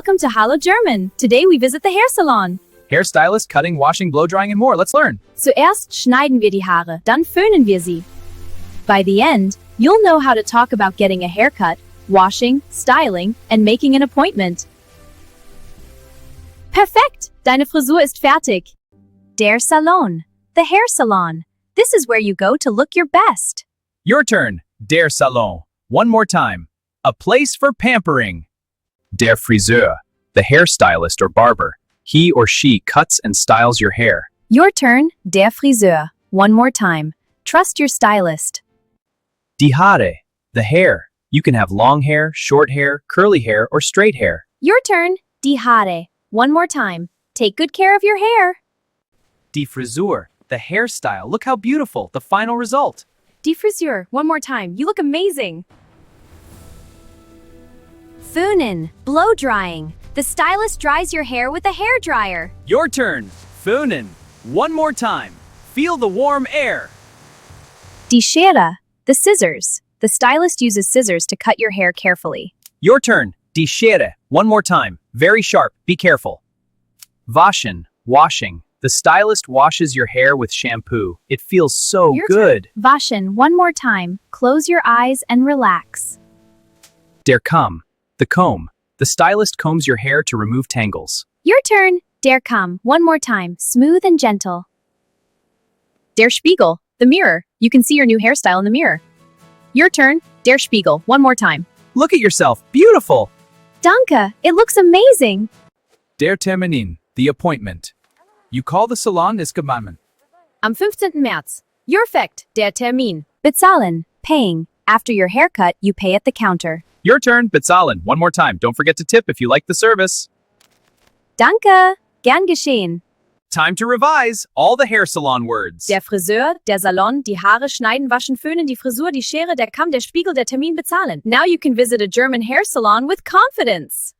Welcome to Hallo German. Today we visit the hair salon. Hairstylist, cutting, washing, blow drying, and more. Let's learn. Zuerst schneiden wir die Haare, dann föhnen wir sie. By the end, you'll know how to talk about getting a haircut, washing, styling, and making an appointment. Perfekt! Deine Frisur ist fertig. Der Salon. The hair salon. This is where you go to look your best. Your turn. Der Salon. One more time. A place for pampering. Der Friseur. The hairstylist or barber. He or she cuts and styles your hair. Your turn. Der Friseur. One more time. Trust your stylist. Die Haare. The hair. You can have long hair, short hair, curly hair, or straight hair. Your turn. Die Haare. One more time. Take good care of your hair. Die Frisur. The hairstyle. Look how beautiful. The final result. Die Frisur. One more time. You look amazing. Föhnen. Blow drying. The stylist dries your hair with a hair dryer. Your turn. Föhnen. One more time. Feel the warm air. Die Schere. The scissors. The stylist uses scissors to cut your hair carefully. Your turn. Die Schere. One more time. Very sharp. Be careful. Waschen. Washing. The stylist washes your hair with shampoo. It feels so Your good. turn. Waschen. One more time. Close your eyes and relax. Der Kamm. The comb. The stylist combs your hair to remove tangles. Your turn. Der Kamm. One more time. Smooth and gentle. Der Spiegel. The mirror. You can see your new hairstyle in the mirror. Your turn. Der Spiegel. One more time. Look at yourself. Beautiful. Danke. It looks amazing. Der Termin. The appointment. You call the Salon des Germanen. Am 15. März. Your effect. Der Termin. Bezahlen. Paying. After your haircut, you pay at the counter. Your turn. Bezahlen. One more time. Don't forget to tip if you like the service. Danke. Gern geschehen. Time to revise all the hair salon words. Der Friseur, der Salon, die Haare schneiden, waschen, föhnen, die Frisur, die Schere, der Kamm, der Spiegel, der Termin, bezahlen. Now you can visit a German hair salon with confidence.